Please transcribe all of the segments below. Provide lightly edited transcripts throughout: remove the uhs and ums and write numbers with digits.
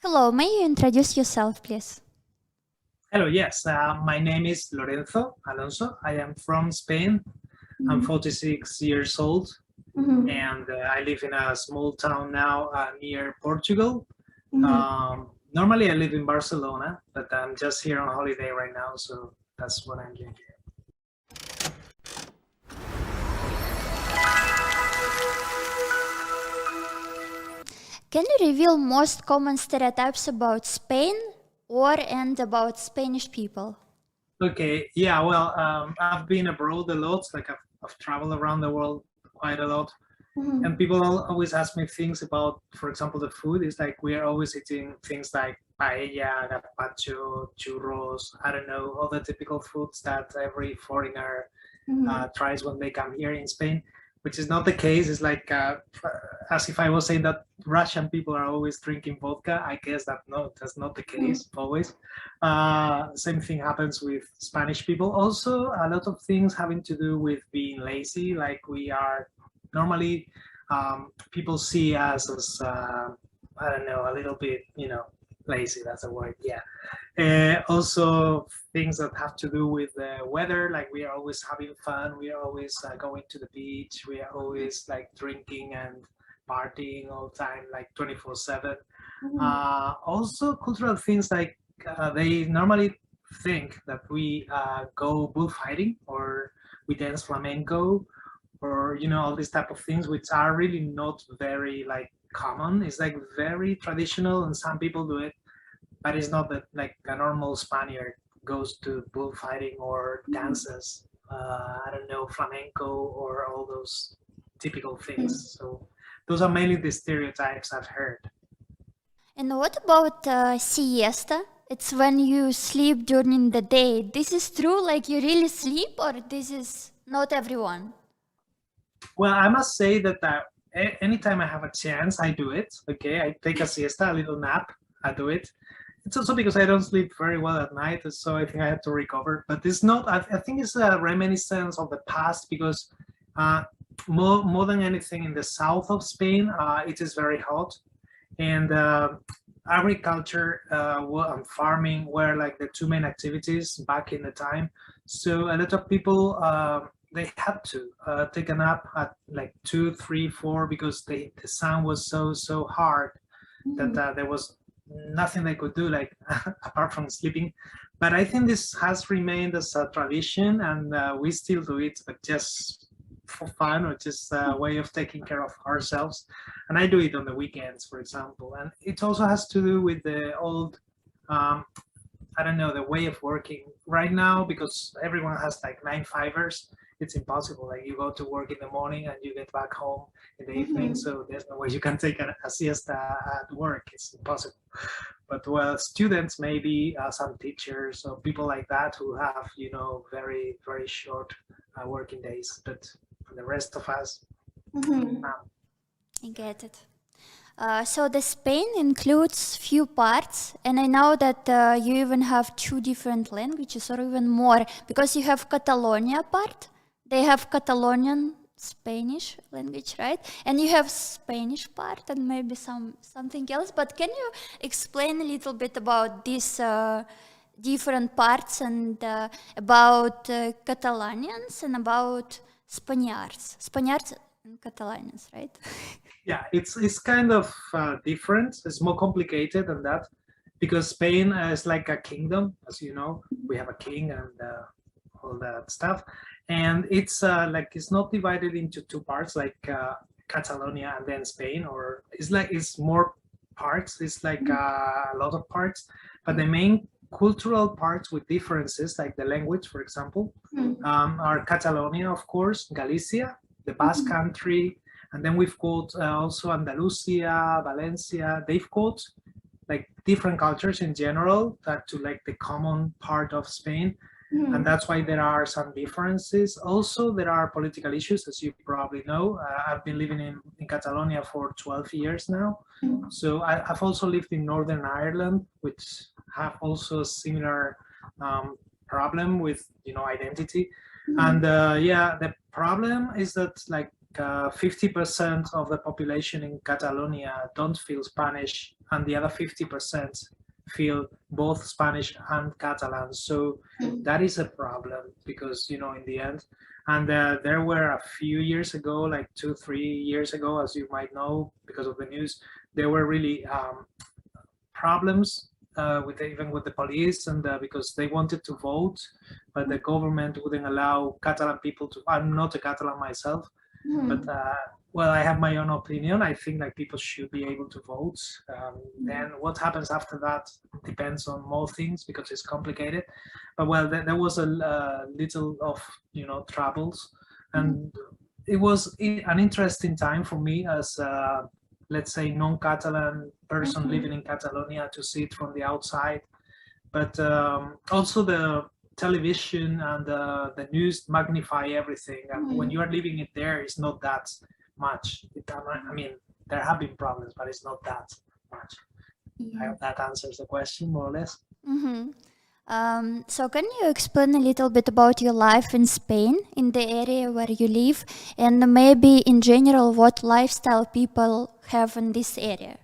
Hello, may you introduce yourself, please? Hello, yes. My name is Lorenzo Alonso. I am from Spain. I'm 46 years old, and I live in a small town now near Portugal. Normally, I live in Barcelona, but I'm just here on holiday right now, so that's what I'm doing here. Can you reveal most common stereotypes about Spain and about Spanish people? Okay, yeah, well, I've been abroad a lot, like I've traveled around the world quite a lot. And people always ask me things about, for example, the food. It's like we are always eating things like paella, gazpacho, churros, I don't know, all the typical foods that every foreigner tries when they come here in Spain, which is not the case. It's like as if I was saying that Russian people are always drinking vodka. I guess that's not the case always. Same thing happens with Spanish people. Also, a lot of things having to do with being lazy. Like we are normally people see us as I don't know, a little bit, lazy. That's a word. Yeah. Also, things that have to do with the weather, like we are always having fun. We are always going to the beach. We are always like drinking and partying all the time, like 24/7. Also, cultural things like they normally think that we go bullfighting or we dance flamenco or all these type of things, which are really not very like common. It's like very traditional, and some people do it, but it's not that like a normal Spaniard goes to bullfighting or dances. I don't know, flamenco or all those typical things. So those are mainly the stereotypes I've heard. And what about siesta? It's when you sleep during the day. This is true, like you really sleep, or this is not everyone? Well, I must say that anytime I have a chance, I do it. Okay, I take a siesta, a little nap. I do it. It's also because I don't sleep very well at night, so I think I have to recover. But it's not. I think it's a reminiscence of the past because uh, more than anything in the south of Spain, it is very hot, and agriculture and farming were like the two main activities back in the time. So a lot of people they had to take a nap at like 2, 3, 4 because the sun was so hard that there was nothing they could do like apart from sleeping. But I think this has remained as a tradition, and we still do it, but just for fun or just a way of taking care of ourselves. And I do it on the weekends, for example. And it also has to do with the old um, I don't know, the way of working right now, because everyone has like 9 to 5ers. It's impossible. Like you go to work in the morning and you get back home in the evening. So there's no way you can take a siesta at work. It's impossible. But well, students, maybe some teachers or people like that who have, very, very short working days. But the rest of us, I get it. So the Spain includes few parts, and I know that you even have two different languages, or even more, because you have Catalonia part. They have Catalonian Spanish language, right? And you have Spanish part, and maybe something else. But can you explain a little bit about these different parts and about Catalanians and about Spaniards and Catalanians, right? yeah, it's kind of different. It's more complicated than that because Spain is like a kingdom, as you know. We have a king and all that stuff, and it's like it's not divided into two parts like Catalonia and then Spain, or it's more parts. It's like a lot of parts, but the main cultural parts with differences, like the language, for example, are Catalonia, of course, Galicia, the Basque Country, and then we've got also Andalusia, Valencia. They've got like different cultures in general that to like the common part of Spain. And that's why there are some differences. Also, there are political issues, as you probably know. I've been living in Catalonia for 12 years now. So I've also lived in Northern Ireland, which have also a similar problem with, identity. And yeah, the problem is that like 50% of the population in Catalonia don't feel Spanish, and the other 50% feel both Spanish and Catalan. So that is a problem because, you know, in the end, and there were a few years ago, like 2-3 years ago, as you might know, because of the news, there were really problems even with the police, and because they wanted to vote, but the government wouldn't allow Catalan people to. I'm not a Catalan myself, but well, I have my own opinion. I think like people should be able to vote. Then what happens after that depends on more things because it's complicated. But well, there was a little of, you know, troubles, and it was an interesting time for me as let's say non-Catalan person living in Catalonia to see it from the outside. But also the television and the news magnify everything, and when you are living it there, it's not that much. I mean, there have been problems, but it's not that much. I hope that answers the question more or less. So can you explain a little bit about your life in Spain, in the area where you live, and maybe in general what lifestyle people have in this area?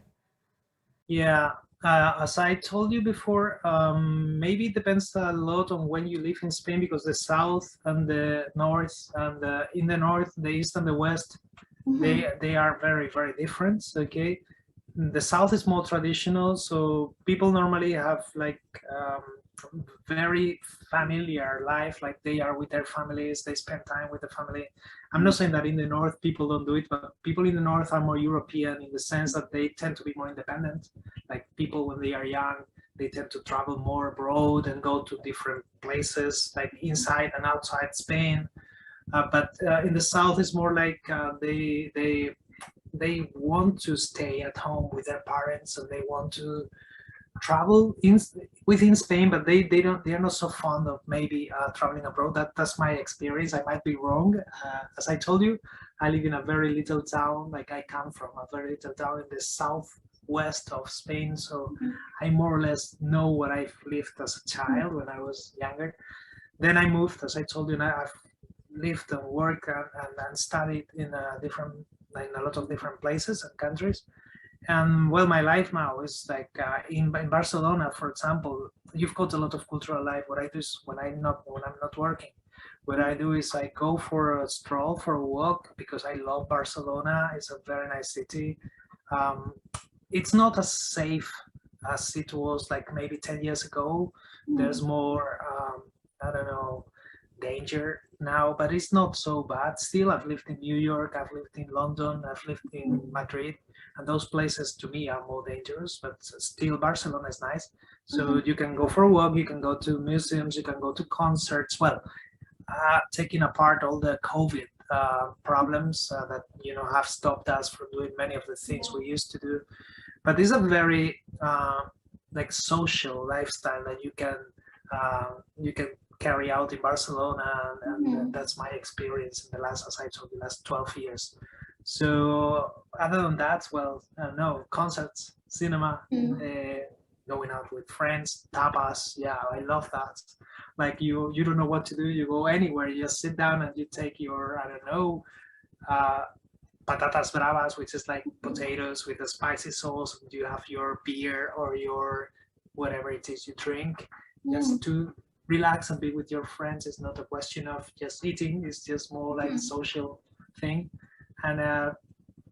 Yeah, as I told you before, maybe it depends a lot on when you live in Spain, because the south and the north, and in the north, the east and the west, they are very, very different. Okay, the south is more traditional, so people normally have like very familiar life, like they are with their families, they spend time with the family. I'm not saying that in the north people don't do it, but people in the north are more European in the sense that they tend to be more independent. Like people when they are young, they tend to travel more abroad and go to different places, like inside and outside Spain. But in the south, it's more like they want to stay at home with their parents, and they want to travel within Spain, but they are not so fond of maybe traveling abroad. That's my experience. I might be wrong. As I told you, I live in a very little town. Like I come from a very little town in the southwest of Spain, so I more or less know what I've lived as a child when I was younger. Then I moved, as I told you, and I've lived and worked and studied in a lot of different places and countries. And well, my life now is like in Barcelona, for example. You've got a lot of cultural life. What I do is when I'm not working, what I do is I go for a stroll, for a walk, because I love Barcelona. It's a very nice city. It's not as safe as it was like maybe 10 years ago. There's more, I don't know, danger now, but it's not so bad. Still, I've lived in New York, I've lived in London, I've lived in Madrid, and those places to me are more dangerous, but still Barcelona is nice. So you can go for a walk, you can go to museums, you can go to concerts. Well, taking apart all the COVID problems that, you know, have stopped us from doing many of the things we used to do. But it's a very like social lifestyle that you can carry out in Barcelona, and that's my experience in the last, as I told you, last 12 years. So other than that, well, I don't know, concerts, cinema, going out with friends, tapas. Yeah, I love that. Like you don't know what to do, you go anywhere, you just sit down and you take your, I don't know, patatas bravas, which is like potatoes with a spicy sauce, and you have your beer or your whatever it is you drink, just to relax and be with your friends. It's not a question of just eating, it's just more like a social thing. And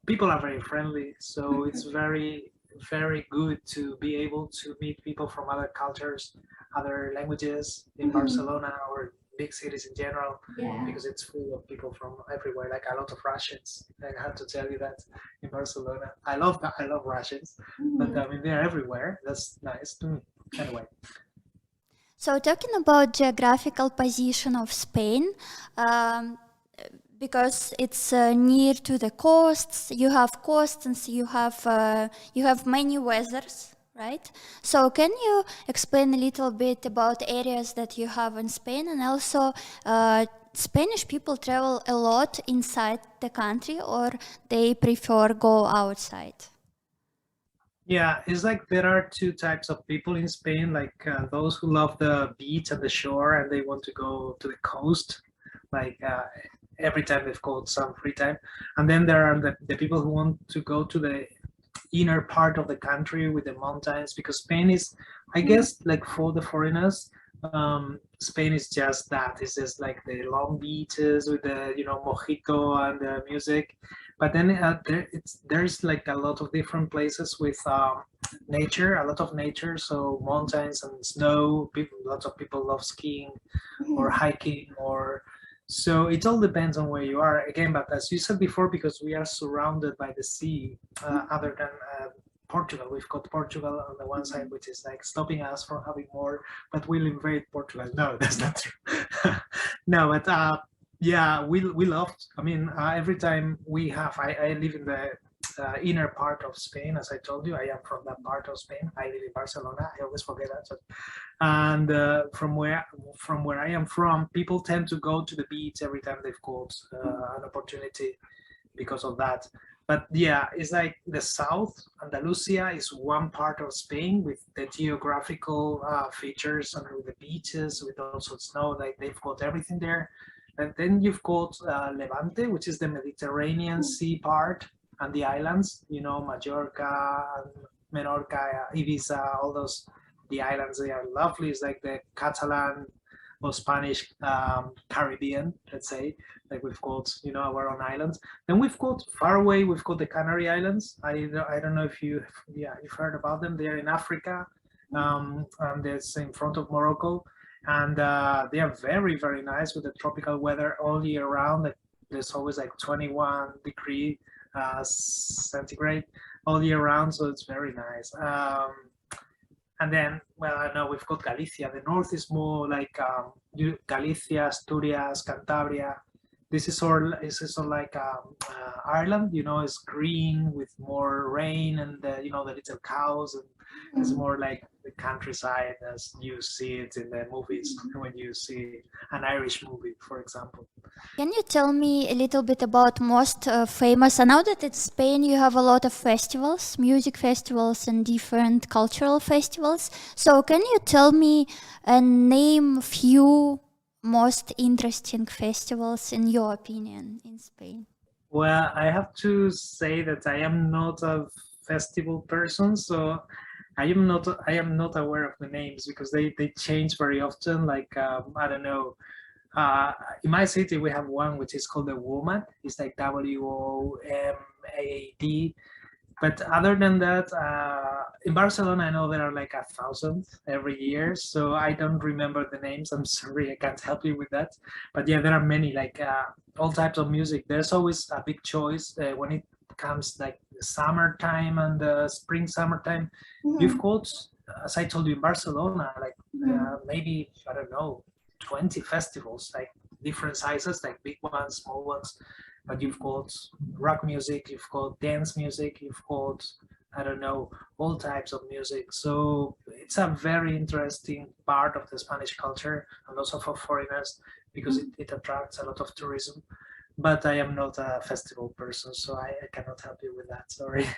people are very friendly, so it's very, very good to be able to meet people from other cultures, other languages in Barcelona or big cities in general, because it's full of people from everywhere, like a lot of Russians. I have to tell you that in Barcelona. I love Russians, but I mean, they're everywhere. That's nice to me. Anyway. So talking about geographical position of Spain, because it's near to the coasts, you have coasts and you have many weathers, right? So can you explain a little bit about areas that you have in Spain, and also Spanish people travel a lot inside the country, or they prefer go outside? Yeah, it's like there are two types of people in Spain, like those who love the beach and the shore and they want to go to the coast. Like every time they've got some free time. And then there are the people who want to go to the inner part of the country with the mountains, because Spain is, I guess, like for the foreigners, Spain is just that. It's just like the long beaches with the mojito and the music. But then there's like a lot of different places with nature, a lot of nature. So mountains and snow. Lots of people love skiing or hiking, or so it all depends on where you are again. But as you said before, because we are surrounded by the sea, other than Portugal, we've got Portugal on the one side, which is like stopping us from having more, but we'll invade Portugal. No, that's not true. No, but yeah, we loved. I mean, every time we have, I live in the inner part of Spain, as I told you. I am from that part of Spain. I live in Barcelona. I always forget that. So, and from where I am from, people tend to go to the beach every time they've got an opportunity because of that. But yeah, it's like the south, Andalusia is one part of Spain with the geographical features and with the beaches, with also snow, like they've got everything there. And then you've got Levante, which is the Mediterranean Sea part, and the islands, Majorca, Menorca, Ibiza, all those, the islands, they are lovely. It's like the Catalan or Spanish Caribbean, let's say, like we've got, our own islands. Then we've got far away, we've got the Canary Islands. I don't know if you've heard about them. They're in Africa, and it's in front of Morocco. And they are very, very nice with the tropical weather all year round. Like, there's always like 21 degree centigrade all year round, so it's very nice. And then, well, I know we've got Galicia. The north is more like Galicia, Asturias, Cantabria. This is all like Ireland. It's green with more rain and the little cows, and it's more like the countryside as you see it in the movies when you see an Irish movie, for example. Can you tell me a little bit about most famous? I know that in Spain you have a lot of festivals, music festivals and different cultural festivals. So can you tell me and name few most interesting festivals in your opinion in Spain? Well, I have to say that I am not a festival person, so I am not aware of the names because they change very often. Like I don't know. In my city, we have one which is called the Woman. It's like WOMAD. But other than that, in Barcelona, I know there are like 1,000 every year. So I don't remember the names. I'm sorry, I can't help you with that. But yeah, there are many, like all types of music. There's always a big choice when it comes like the summertime and the summertime. You've got, as I told you, in Barcelona, like maybe, I don't know, 20 festivals, like different sizes, like big ones, small ones. But you've got rock music, you've got dance music, you've got, I don't know, all types of music. So it's a very interesting part of the Spanish culture, and also for foreigners, because it attracts a lot of tourism. But I am not a festival person, so I cannot help you with that, sorry.